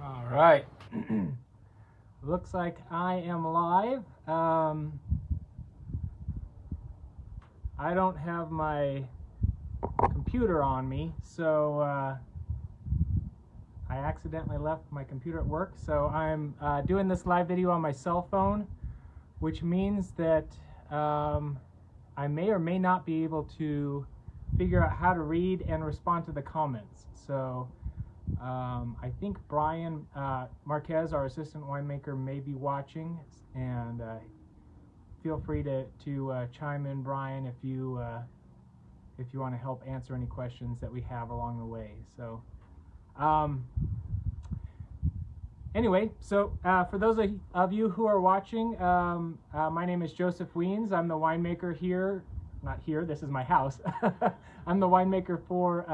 All right. Looks like I am live. I don't have my computer on me, so I accidentally left my computer at work. So I'm doing this live video on my cell phone, which means that I may or may not be able to figure out how to read and respond to the comments. So I think Brian Marquez, our assistant winemaker, may be watching, and feel free to chime in, Brian, if you want to help answer any questions that we have along the way. So anyway, so for those of you who are watching, my name is Joseph Wiens. I'm the winemaker here. Not here, this is my house. I'm the winemaker for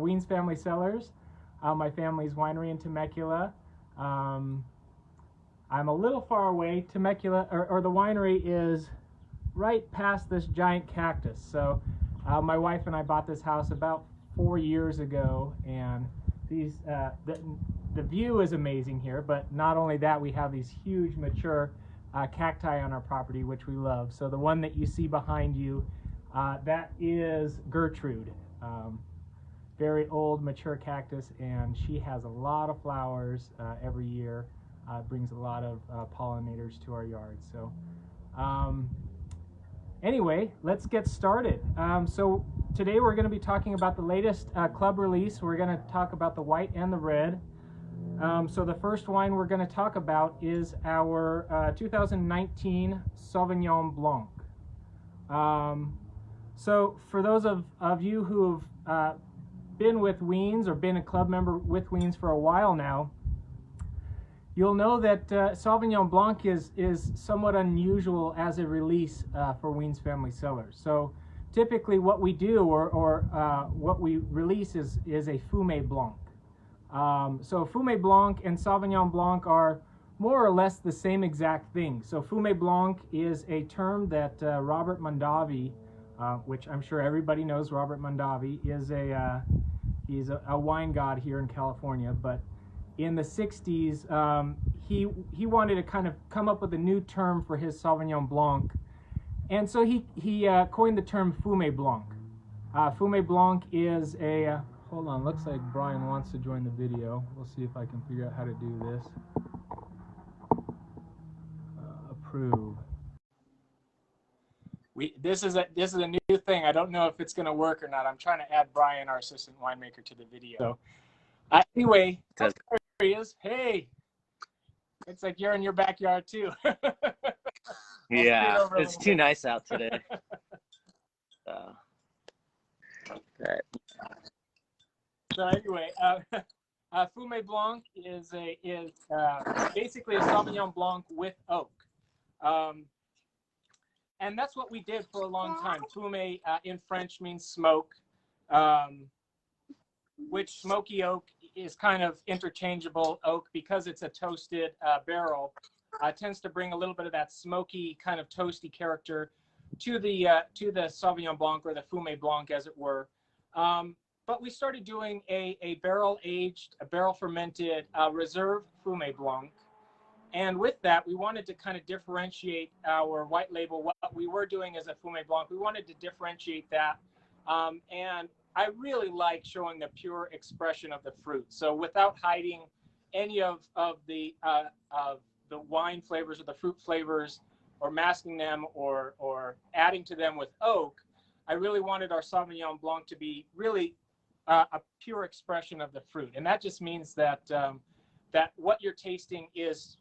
Wiens Family Cellars, my family's winery in Temecula. I'm a little far away. Temecula, or the winery, is right past this giant cactus. So my wife and I bought this house about 4 years ago, and these the view is amazing here, but not only that, we have these huge mature cacti on our property, which we love. So the one that you see behind you, that is Gertrude, very old mature cactus, and she has a lot of flowers every year. Brings a lot of pollinators to our yard. So anyway, let's get started. So today we're going to be talking about the latest club release. We're going to talk about the white and the red. So the first wine we're going to talk about is our 2019 Sauvignon Blanc. So for those of you who've been with Wiens or been a club member with Wiens for a while now, you'll know that Sauvignon Blanc is somewhat unusual as a release for Wiens Family Cellars. So typically what we do, or what we release, is a Fumé Blanc. So Fumé Blanc and Sauvignon Blanc are more or less the same exact thing. So Fumé Blanc is a term that Robert Mondavi, which I'm sure everybody knows, Robert Mondavi is he's a wine god here in California, but in the 60s, he wanted to kind of come up with a new term for his Sauvignon Blanc, and so he coined the term Fumé Blanc. Fumé Blanc is a hold on, looks like Brian wants to join the video. We'll see if I can figure out how to do this. Approve. This is a new thing. I don't know if it's going to work or not. I'm trying to add Brian, our assistant winemaker, to the video. So anyway, there he is. Hey, it's like you're in your backyard too. Yeah, it's too nice out today. So anyway, Fumé Blanc is basically a Sauvignon Blanc with oak. And that's what we did for a long time. Fumé in French means smoke, which smoky oak is kind of interchangeable oak because it's a toasted barrel. Tends to bring a little bit of that smoky kind of toasty character to the Sauvignon Blanc, or the Fumé Blanc, as it were. But we started doing a barrel-aged, a barrel-fermented reserve Fumé Blanc. And with that, we wanted to kind of differentiate our white label. What we were doing as a Fumé Blanc, we wanted to differentiate that. And I really like showing the pure expression of the fruit. So without hiding any of the wine flavors or the fruit flavors, or masking them, or adding to them with oak, I really wanted our Sauvignon Blanc to be really a pure expression of the fruit. And that just means that that what you're tasting is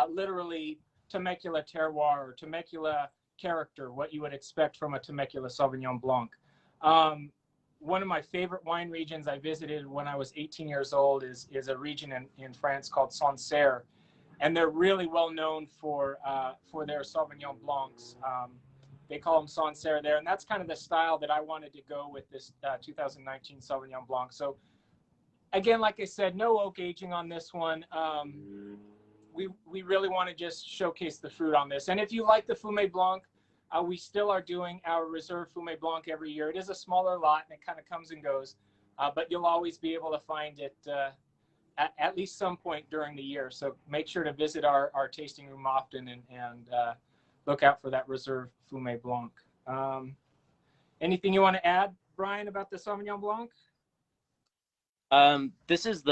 literally Temecula terroir, or Temecula character, what you would expect from a Temecula Sauvignon Blanc. One of my favorite wine regions I visited when I was 18 years old is a region in France called Sancerre, and they're really well known for their Sauvignon Blancs. They call them Sancerre there, and that's kind of the style that I wanted to go with this 2019 Sauvignon Blanc. So again, like I said, no oak aging on this one. We really want to just showcase the fruit on this. And if you like the Fumé Blanc, we still are doing our reserve Fumé Blanc every year. It is a smaller lot, and it kind of comes and goes, but you'll always be able to find it at least some point during the year. So make sure to visit our tasting room often and look out for that Reserve Fumé Blanc. Anything you want to add, Brian, about the Sauvignon Blanc? This is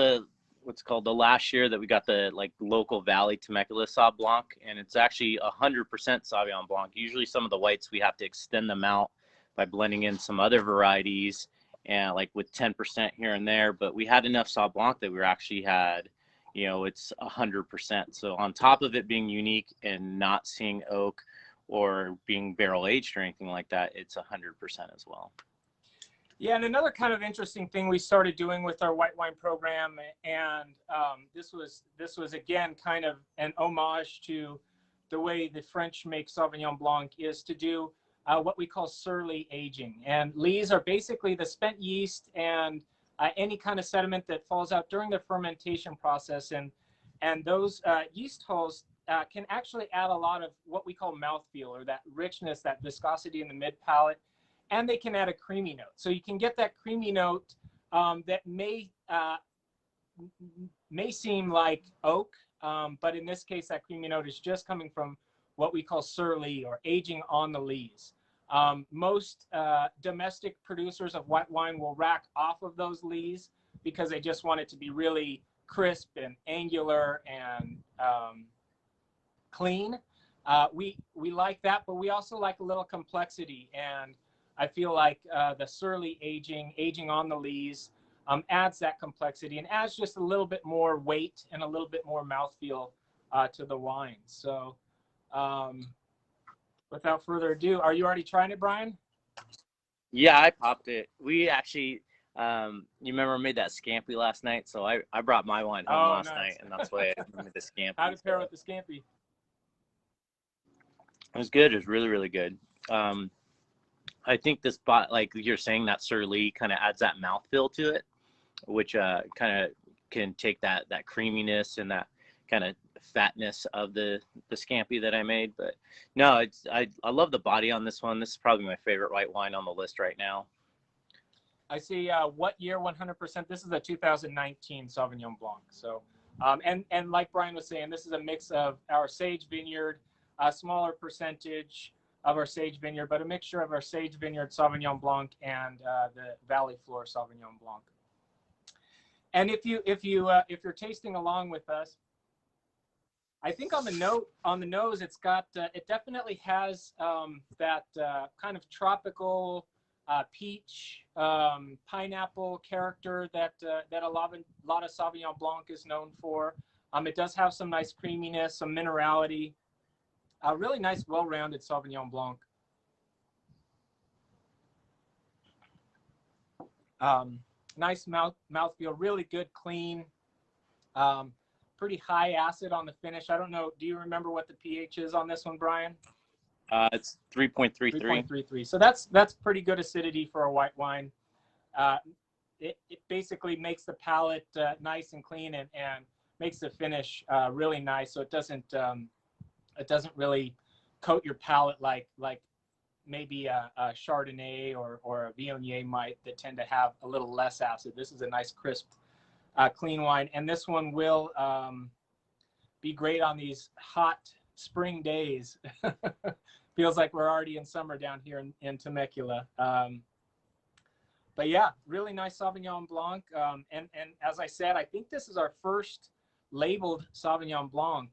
what's called the last year that we got the local Valley Temecula Sauv Blanc, and it's actually 100% Sauvignon Blanc. Usually some of the whites we have to extend them out by blending in some other varieties and with 10% here and there, but we had enough Sauv Blanc that we actually had, it's 100%. So on top of it being unique and not seeing oak or being barrel aged or anything like that, it's 100% as well. Yeah, and another kind of interesting thing we started doing with our white wine program, and this was again kind of an homage to the way the French make Sauvignon Blanc, is to do what we call surly aging. And lees are basically the spent yeast and any kind of sediment that falls out during the fermentation process, and those yeast hulls can actually add a lot of what we call mouthfeel, or that richness, that viscosity in the mid palate. And they can add a creamy note. So you can get that creamy note that may seem like oak, but in this case, that creamy note is just coming from what we call surly, or aging on the lees. Most domestic producers of white wine will rack off of those lees because they just want it to be really crisp and angular and clean. We like that, but we also like a little complexity, and I feel like the surly aging on the lees adds that complexity and adds just a little bit more weight and a little bit more mouthfeel to the wine. So without further ado, are you already trying it, Brian? Yeah, I popped it. We actually, you remember I made that scampi last night? So I brought my wine home last night, and that's why I made the scampi. How to pair with the scampi? It was good. It was really, really good. I think this like you're saying, that surly kind of adds that mouthfeel to it, which kind of can take that creaminess and that kind of fatness of the scampi that I made. But no, I love the body on this one. This is probably my favorite white wine on the list right now. I see. What year? 100%. This is a 2019 Sauvignon Blanc. So, and like Brian was saying, this is a mix of our Sage Vineyard, a smaller percentage of our Sage Vineyard, but a mixture of our Sage Vineyard Sauvignon Blanc and the Valley Floor Sauvignon Blanc. And if you're tasting along with us, I think on the nose, it's got it definitely has that kind of tropical peach, pineapple character that a lot of Sauvignon Blanc is known for. It does have some nice creaminess, some minerality. A really nice, well-rounded Sauvignon Blanc. Nice mouthfeel, really good, clean, pretty high acid on the finish. I don't know, do you remember what the pH is on this one, Brian? It's 3.33. 3.33. So that's pretty good acidity for a white wine. It basically makes the palate nice and clean and makes the finish really nice. So it doesn't really coat your palate like maybe a Chardonnay or a Viognier might, that tend to have a little less acid. This is a nice, crisp, clean wine. And this one will be great on these hot spring days. Feels like we're already in summer down here in Temecula. But yeah, really nice Sauvignon Blanc. And as I said, I think this is our first labeled Sauvignon Blanc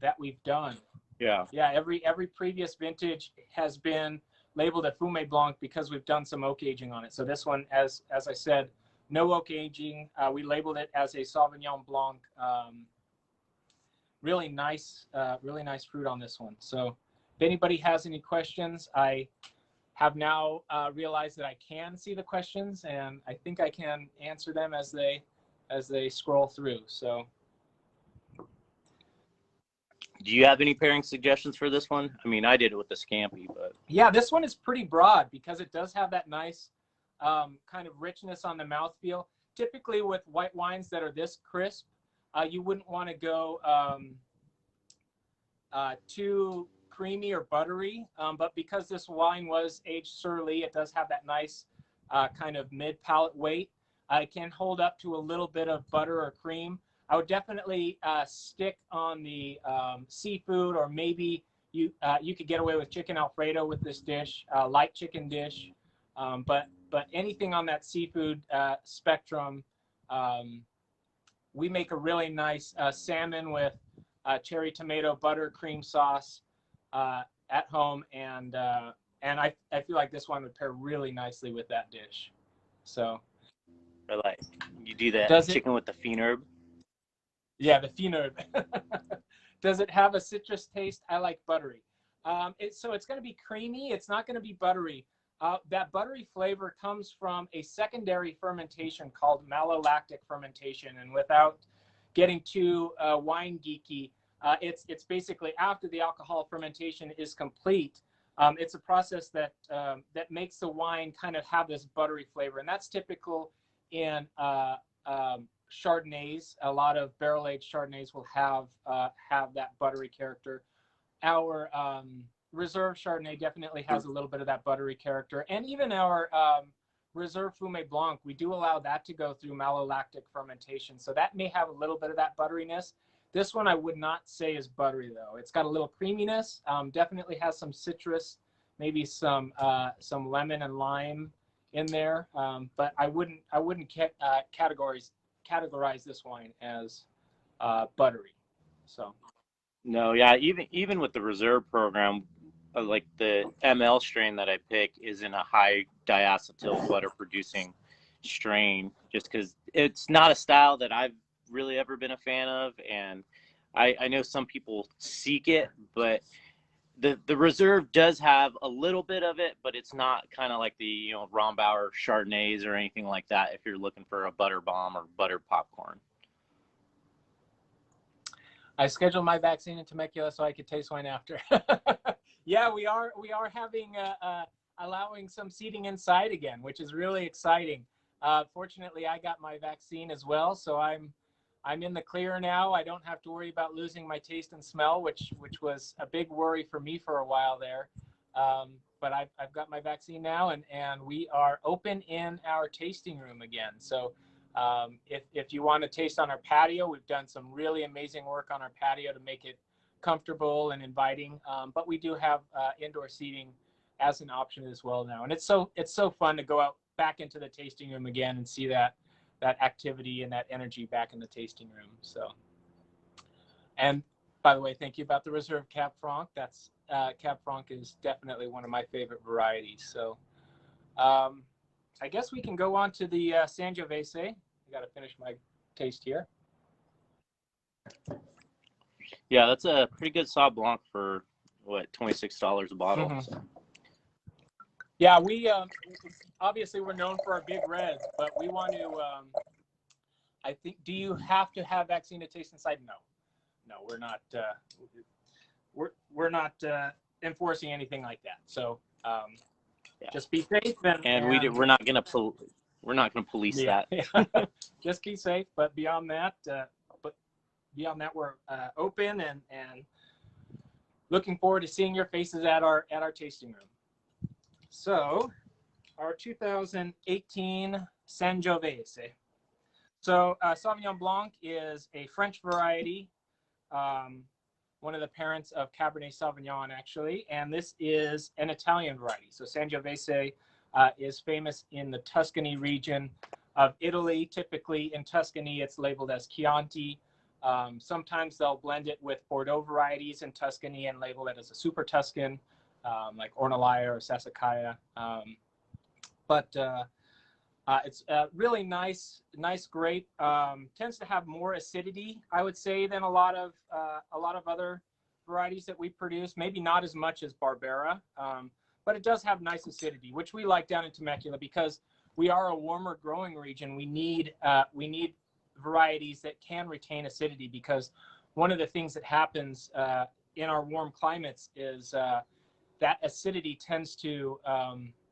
that we've done. Yeah. Every previous vintage has been labeled a Fumé Blanc because we've done some oak aging on it. So this one, as I said, no oak aging. We labeled it as a Sauvignon Blanc. Really nice fruit on this one. So if anybody has any questions, I have now realized that I can see the questions, and I think I can answer them as they scroll through. So. Do you have any pairing suggestions for this one? I mean, I did it with the scampi, but yeah, this one is pretty broad because it does have that nice kind of richness on the mouthfeel. Typically with white wines that are this crisp, you wouldn't want to go too creamy or buttery, but because this wine was aged surly, it does have that nice kind of mid-palate weight. It can hold up to a little bit of butter or cream, I would definitely stick on the seafood, or maybe you could get away with chicken Alfredo with this dish, light chicken dish. But anything on that seafood spectrum, we make a really nice salmon with cherry tomato butter cream sauce at home, and I feel like this one would pair really nicely with that dish. So, Or like you do that does chicken with the fiend herb. Yeah, the finot. Does it have a citrus taste? I like buttery. So it's going to be creamy. It's not going to be buttery. That buttery flavor comes from a secondary fermentation called malolactic fermentation. And without getting too wine geeky, it's basically after the alcohol fermentation is complete. It's a process that makes the wine kind of have this buttery flavor, and that's typical in Chardonnays. A lot of barrel-aged Chardonnays will have that buttery character. Our Reserve Chardonnay definitely has a little bit of that buttery character, and even our Reserve Fumé Blanc, we do allow that to go through malolactic fermentation, so that may have a little bit of that butteriness. This one I would not say is buttery though. It's got a little creaminess. Definitely has some citrus, maybe some lemon and lime in there, but I wouldn't categorize this wine as buttery. So No, yeah, even with the reserve program, like the ML strain that I pick is in a high diacetyl butter producing strain, just because it's not a style that I've really ever been a fan of, and I know some people seek it, but the reserve does have a little bit of it, but it's not kind of like the Rombauer Chardonnays or anything like that if you're looking for a butter bomb or butter popcorn. I scheduled my vaccine in Temecula so I could taste wine after. Yeah, we are having allowing some seating inside again, which is really exciting. Fortunately, I got my vaccine as well, so I'm in the clear now. I don't have to worry about losing my taste and smell, which was a big worry for me for a while there. But I've got my vaccine now, and we are open in our tasting room again. So if you want to taste on our patio, we've done some really amazing work on our patio to make it comfortable and inviting. But we do have indoor seating as an option as well now. And it's so fun to go out back into the tasting room again and see that activity and that energy back in the tasting room. So, and by the way, thank you about the Reserve Cab Franc. That's Cab Franc is definitely one of my favorite varieties. So, I guess we can go on to the Sangiovese. I got to finish my taste here. Yeah, that's a pretty good Sauv Blanc for what, $26 a bottle. Mm-hmm. So. Yeah, we obviously we're known for our big reds, but we want to. I think. Do you have to have vaccine to taste inside? No, we're not. We're not enforcing anything like that. So just be safe. And we're not gonna police that. Yeah. Just be safe. But beyond that, we're open and looking forward to seeing your faces at our tasting room. So, our 2018 Sangiovese. So, Sauvignon Blanc is a French variety, one of the parents of Cabernet Sauvignon, actually, and this is an Italian variety. So, Sangiovese is famous in the Tuscany region of Italy. Typically, in Tuscany, it's labeled as Chianti. Sometimes they'll blend it with Bordeaux varieties in Tuscany and label it as a Super Tuscan. Like Ornellaia or Sassicaia, but it's a really nice grape. Tends to have more acidity, I would say, than a lot of other varieties that we produce. Maybe not as much as Barbera, but it does have nice acidity, which we like down in Temecula because we are a warmer growing region. We need varieties that can retain acidity, because one of the things that happens in our warm climates is that acidity tends to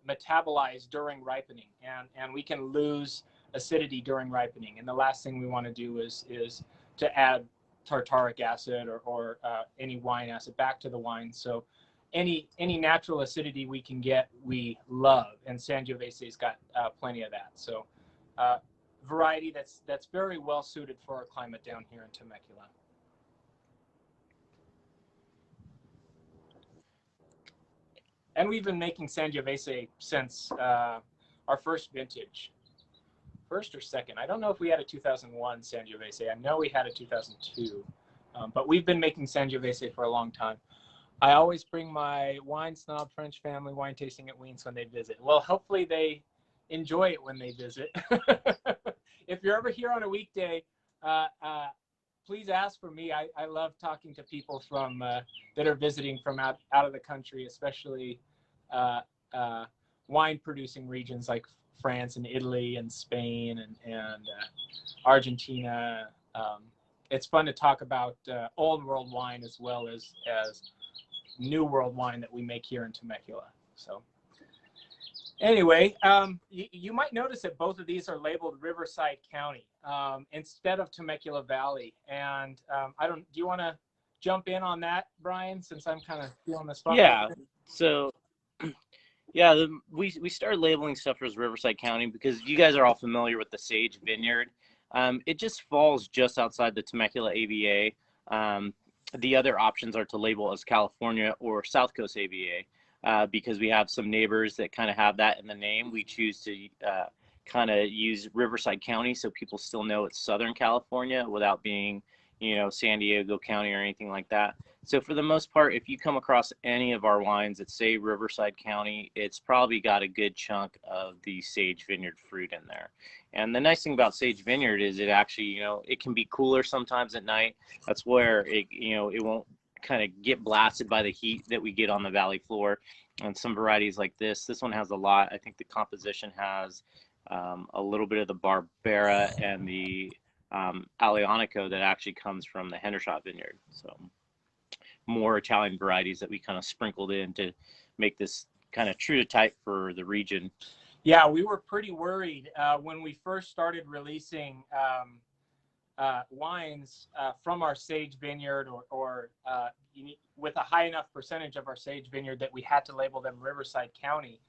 metabolize during ripening, and we can lose acidity during ripening. And the last thing we want to do is to add tartaric acid or any wine acid back to the wine. So any natural acidity we can get, we love, and Sangiovese's got plenty of that. So variety that's very well suited for our climate down here in Temecula. And we've been making Sangiovese since our first vintage. First or second. I don't know if we had a 2001 Sangiovese. I know we had a 2002. But we've been making Sangiovese for a long time. I always bring my wine snob French family wine tasting at Wiens when they visit. Well, hopefully they enjoy it when they visit. If you're ever here on a weekday, please ask for me. I love talking to people from that are visiting from out of the country, especially wine producing regions like France and Italy and Spain and Argentina. It's fun to talk about old world wine as well as new world wine that we make here in Temecula. So anyway, you might notice that both of these are labeled Riverside County instead of Temecula Valley. And do you want to jump in on that, Brian, since I'm kind of feeling the spot? Yeah. So yeah, we started labeling stuff as Riverside County because you guys are all familiar with the Sage Vineyard. It just falls just outside the Temecula AVA. The other options are to label as California or South Coast AVA because we have some neighbors that kind of have that in the name. We choose to kind of use Riverside County so people still know it's Southern California without being, San Diego County or anything like that. So for the most part, if you come across any of our wines that say Riverside County, it's probably got a good chunk of the Sage Vineyard fruit in there. And the nice thing about Sage Vineyard is it actually, it can be cooler sometimes at night. That's where it won't kind of get blasted by the heat that we get on the valley floor. And some varieties like this one has a lot. I think the composition has a little bit of the Barbera and the Alianico that actually comes from the Hendershot Vineyard. So more Italian varieties that we kind of sprinkled in to make this kind of true to type for the region. Yeah, we were pretty worried when we first started releasing wines from our Sage Vineyard or with a high enough percentage of our Sage Vineyard that we had to label them Riverside County.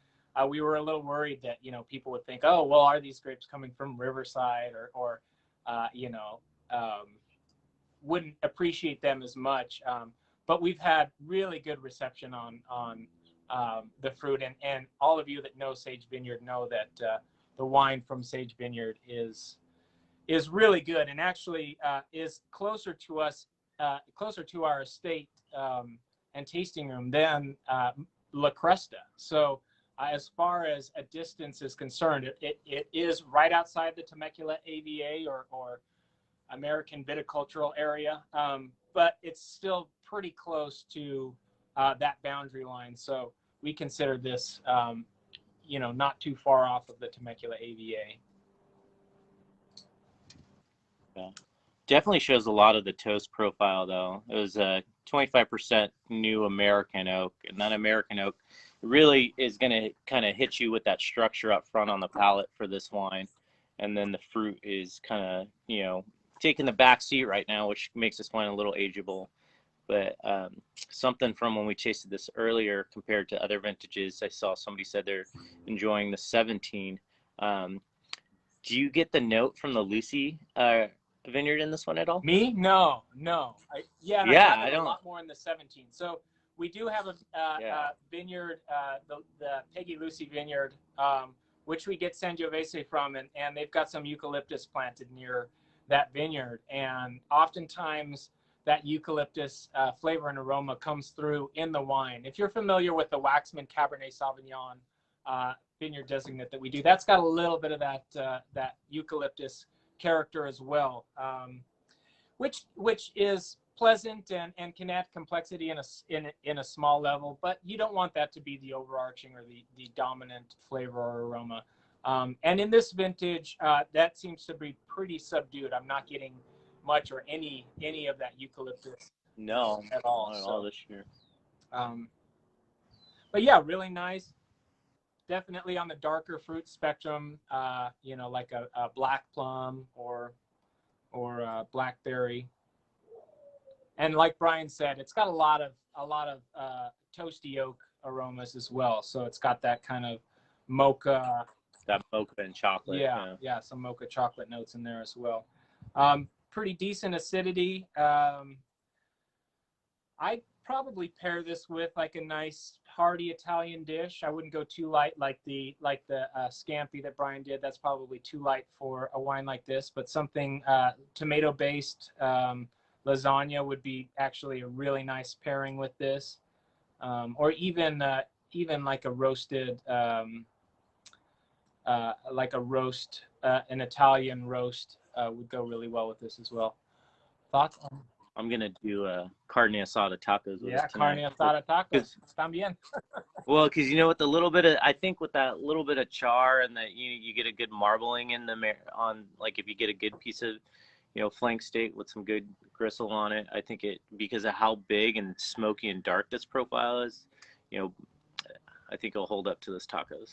We were a little worried that, people would think, oh, well, are these grapes coming from Riverside or wouldn't appreciate them as much. But we've had really good reception on the fruit, and all of you that know Sage Vineyard know that the wine from Sage Vineyard is really good, and actually is closer to us, closer to our estate and tasting room than La Cresta. So as far as a distance is concerned, it is right outside the Temecula AVA or American viticultural area, but it's still pretty close to that boundary line. So we consider this, not too far off of the Temecula AVA. Yeah. Definitely shows a lot of the toast profile, though. It was a 25% new American oak, and that American oak really is going to kind of hit you with that structure up front on the palate for this wine. And then the fruit is kind of, taking the back seat right now, which makes this wine a little ageable. But something from when we tasted this earlier compared to other vintages, I saw somebody said they're enjoying the 17. Do you get the note from the Lucy vineyard in this one at all? Me? No. I got a lot more in the 17. So we do have a vineyard, the Peggy Lucy vineyard, which we get Sangiovese from, and they've got some eucalyptus planted near that vineyard. And oftentimes that eucalyptus flavor and aroma comes through in the wine. If you're familiar with the Waxman Cabernet Sauvignon vineyard designate that we do, that's got a little bit of that eucalyptus character as well, which is pleasant and can add complexity in a small level, but you don't want that to be the overarching or the dominant flavor or aroma. And in this vintage, that seems to be pretty subdued. I'm not getting much or any of that eucalyptus. No, at all. Not at all this year. But yeah, really nice. Definitely on the darker fruit spectrum, like a black plum or blackberry. And like Brian said, it's got a lot of toasty oak aromas as well. So it's got that kind of mocha that mocha and chocolate. Yeah, some mocha chocolate notes in there as well. Pretty decent acidity. I'd probably pair this with like a nice hearty Italian dish. I wouldn't go too light like the scampi that Brian did. That's probably too light for a wine like this. But something tomato-based lasagna would be actually a really nice pairing with this, or even like a roasted, an Italian roast would go really well with this as well. Thoughts? I'm gonna do carne asada tacos with us tonight. Carne asada tacos. Están bien. Well, because you know, with a little bit of, I think with that little bit of char and that you get a good marbling in the on, like if you get a good piece of, flank steak with some good gristle on it, I think because of how big and smoky and dark this profile is, I think it'll hold up to those tacos.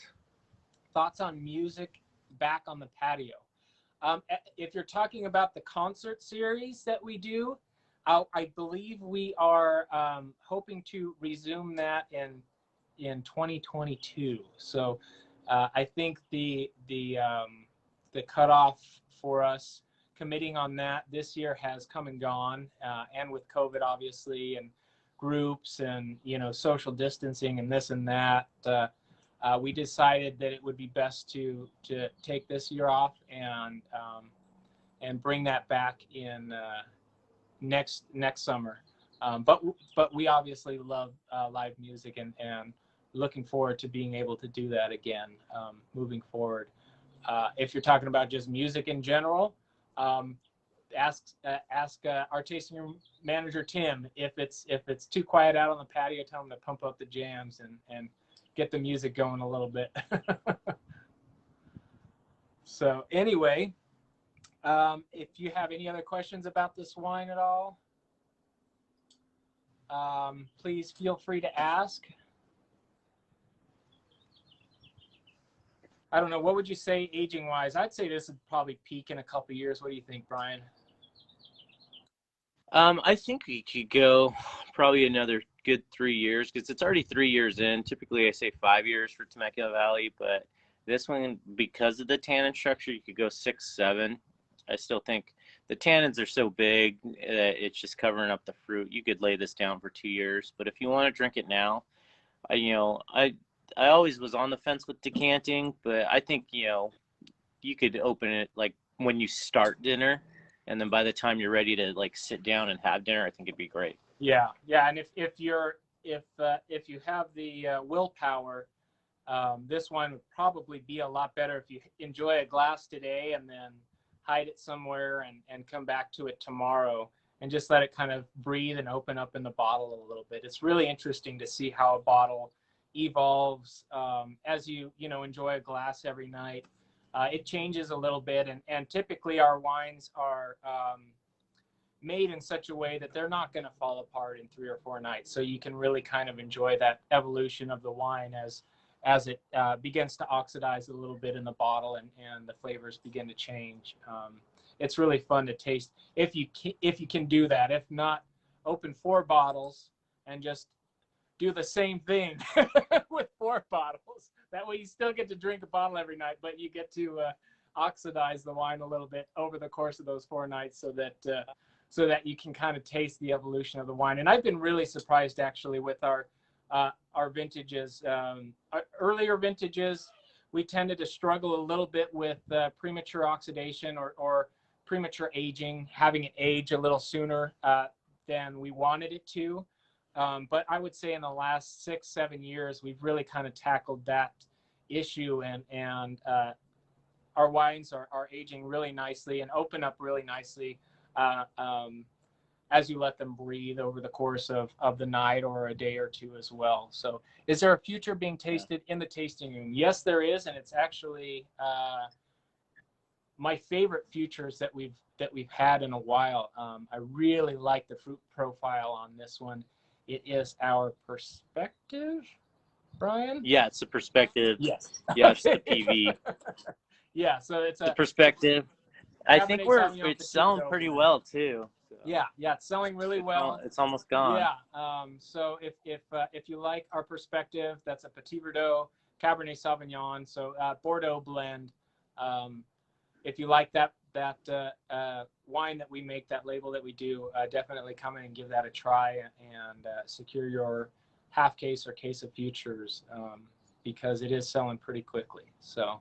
Thoughts on music back on the patio? If you're talking about the concert series that we do, I believe we are hoping to resume that in 2022. So I think the cutoff for us committing on that this year has come and gone, and with COVID obviously, and groups and social distancing and this and that, we decided that it would be best to take this year off and bring that back in next summer. But we obviously love live music and looking forward to being able to do that again moving forward. If you're talking about just music in general, ask our tasting room manager Tim if it's too quiet out on the patio. Tell him to pump up the jams and get the music going a little bit. So anyway, if you have any other questions about this wine at all, please feel free to ask. I don't know, what would you say aging wise? I'd say this would probably peak in a couple of years. What do you think, Brian? I think we could go probably another good 3 years, because it's already 3 years in. Typically I say 5 years for Temecula Valley, but this one, because of the tannin structure, you could go 6, 7. I still think the tannins are so big that it's just covering up the fruit. You could lay this down for 2 years, but if you want to drink it now, I always was on the fence with decanting, but I think, you could open it like when you start dinner, and then by the time you're ready to like sit down and have dinner, I think it'd be great. Yeah. And if you have the willpower, this wine would probably be a lot better if you enjoy a glass today and then hide it somewhere and come back to it tomorrow and just let it kind of breathe and open up in the bottle a little bit. It's really interesting to see how a bottle evolves as you enjoy a glass every night. It changes a little bit, and typically our wines are made in such a way that they're not going to fall apart in 3 or 4 nights. So you can really kind of enjoy that evolution of the wine as it begins to oxidize a little bit in the bottle and the flavors begin to change. It's really fun to taste if you can do that. If not, open 4 bottles and just do the same thing with 4 bottles. That way you still get to drink a bottle every night, but you get to oxidize the wine a little bit over the course of those 4 nights so that you can kind of taste the evolution of the wine. And I've been really surprised actually with our vintages. Earlier vintages, we tended to struggle a little bit with premature oxidation or premature aging, having it age a little sooner than we wanted it to. But I would say in the last 6-7 years, we've really kind of tackled that issue, and our wines are aging really nicely and open up really nicely as you let them breathe over the course of the night or a day or 2 as well. So is there a future being tasted in the tasting room? Yes, there is, and it's actually my favorite futures that we've had in a while. I really like the fruit profile on this one. It is our Perspective, Brian? Yeah, it's a Perspective. Yes. Yes, the PV. Yeah, so it's the Perspective. I think it's selling pretty well too. So. Yeah, it's selling really well. It's almost gone. Yeah. So if you like our Perspective, that's a Petit Verdot Cabernet Sauvignon, so Bordeaux blend. If you like that wine that we make, that label that we do, definitely come in and give that a try and secure your half case or case of futures, because it is selling pretty quickly. So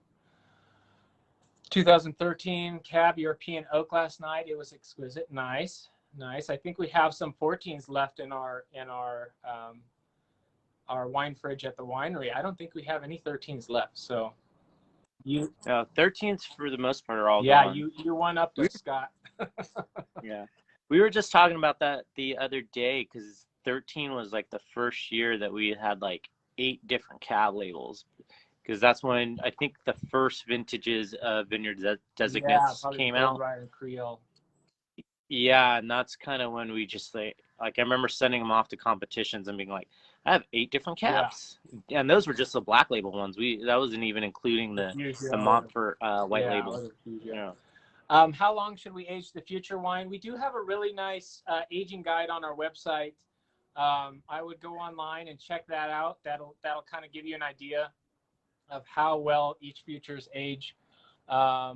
2013 Cab European Oak last night. It was exquisite. Nice. I think we have some 14s left in our wine fridge at the winery. I don't think we have any 13s left. So you 13s for the most part are all yeah, gone. you won up to Scott. Yeah, we were just talking about that the other day, because 13 was like the first year that we had like 8 different cab labels, because that's when I think the first vintages of Vineyard Designates came out. Rider Creole. Yeah, and that's kind of when we just like I remember sending them off to competitions and being like, I have 8 different cabs, and those were just the black label ones. That wasn't even including the Montfort white label. Yeah. How long should we age the future wine? We do have a really nice aging guide on our website. I would go online and check that out. That'll kind of give you an idea of how well each futures age. Now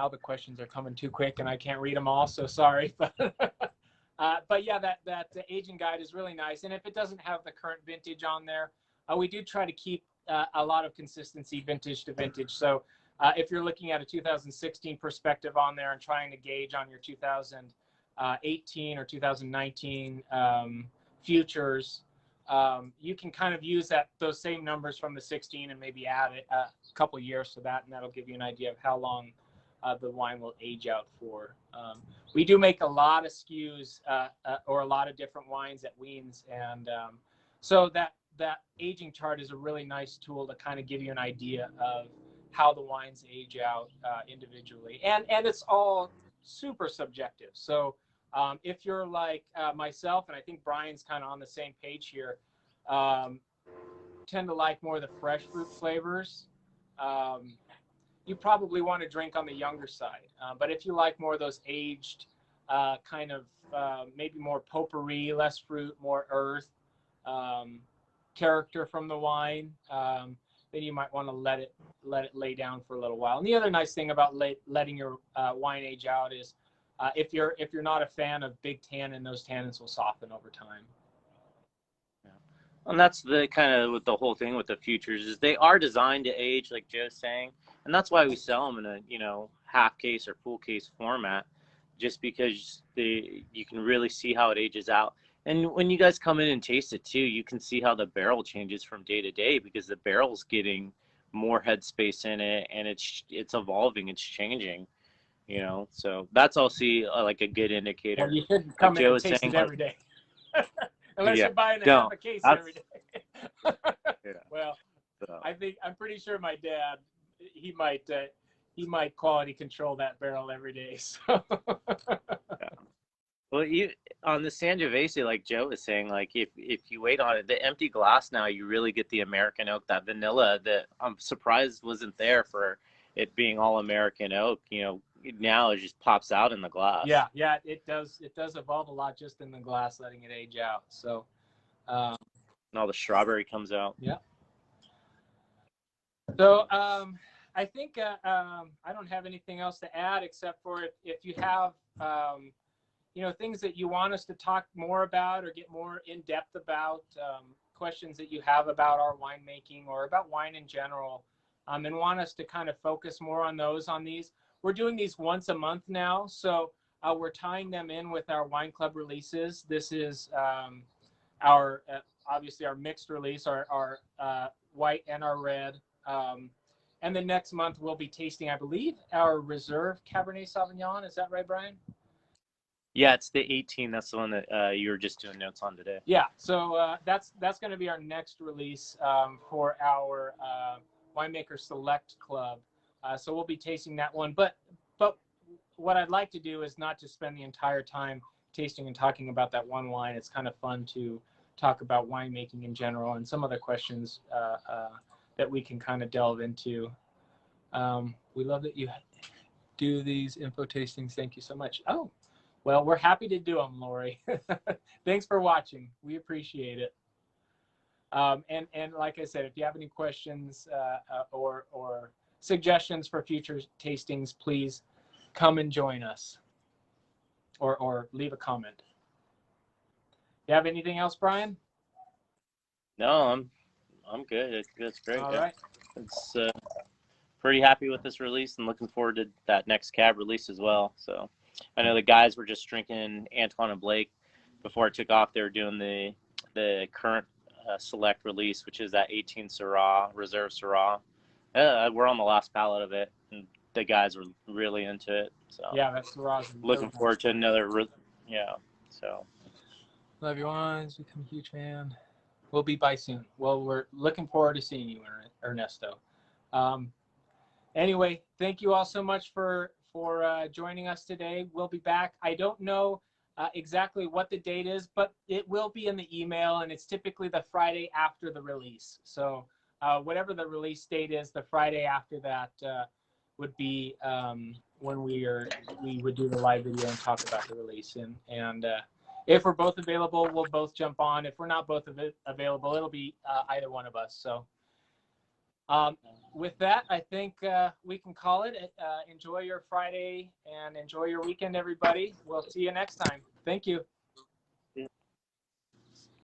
the questions are coming too quick and I can't read them all, so sorry. But yeah, that aging guide is really nice. And if it doesn't have the current vintage on there, we do try to keep a lot of consistency vintage to vintage. So if you're looking at a 2016 perspective on there and trying to gauge on your 2018 or 2019 futures, you can kind of use those same numbers from the 16 and maybe add a couple years to that, and that'll give you an idea of how long the wine will age out for. We do make a lot of SKUs or a lot of different wines at Wiens, and so that aging chart is a really nice tool to kind of give you an idea of how the wines age out individually, and it's all super subjective. So if you're like myself, and I think Brian's kind of on the same page here, tend to like more of the fresh fruit flavors, you probably want to drink on the younger side. But if you like more of those aged, kind of maybe more potpourri, less fruit, more earth character from the wine, then you might want to let it lay down for a little while. And the other nice thing about letting your wine age out is if you're not a fan of big tannin, those tannins will soften over time. And that's the kind of with the whole thing with the futures is they are designed to age, like Joe's saying, and that's why we sell them in a half case or full case format, just because you can really see how it ages out. And when you guys come in and taste it too, you can see how the barrel changes from day to day, because the barrel's getting more headspace in it, and it's evolving, it's changing. So that's also like a good indicator. Well, you shouldn't come in and taste it every day. Unless you're buying half a case every day. Well, I'm pretty sure my dad, he might quality control that barrel every day. So. Well, on the Sangiovese, like Joe was saying, like if you wait on it, the empty glass now, you really get the American oak, that vanilla that I'm surprised wasn't there for it being all American oak. Now it just pops out in the glass. Yeah, it does evolve a lot just in the glass, letting it age out. So, and all the strawberry comes out. Yeah. So I think I don't have anything else to add except for if you have things that you want us to talk more about or get more in depth about, questions that you have about our winemaking or about wine in general, and want us to kind of focus more on these. We're doing these once a month now, so we're tying them in with our wine club releases. This is our obviously our mixed release, our white and our red. And then next month we'll be tasting, I believe, our reserve Cabernet Sauvignon. Is that right, Brian? Yeah, it's the 18. That's the one that you were just doing notes on today. Yeah, so that's going to be our next release for our Winemaker Select Club. So we'll be tasting that one. But what I'd like to do is not just spend the entire time tasting and talking about that one wine. It's kind of fun to talk about winemaking in general and some other questions that we can kind of delve into. We love that you do these info tastings. Thank you so much. Oh, well, we're happy to do them, Lori. Thanks for watching. We appreciate it. And like I said, if you have any questions or suggestions for future tastings, please come and join us or leave a comment. You have anything else, Brian? No, I'm good. It's great. All yeah. right. It's pretty happy with this release and looking forward to that next cab release as well. So I know the guys were just drinking Antoine and Blake before it took off. They were doing the current select release, which is that 18 Syrah Reserve Syrah. We're on the last pallet of it, and the guys were really into it. So Yeah, that's Syrah's. looking forward to another. So Love your wines. Become a huge fan. We'll be by soon. Well, we're looking forward to seeing you, Ernesto. Anyway, thank you all so much for joining us today. We'll be back. I don't know exactly what the date is, but it will be in the email, and it's typically the Friday after the release. So whatever the release date is, the Friday after that would be when we would do the live video and talk about the release. And if we're both available, we'll both jump on. If we're not both available, it'll be either one of us. So with that, I think we can call it. Enjoy your Friday and enjoy your weekend, everybody. We'll see you next time. Thank you.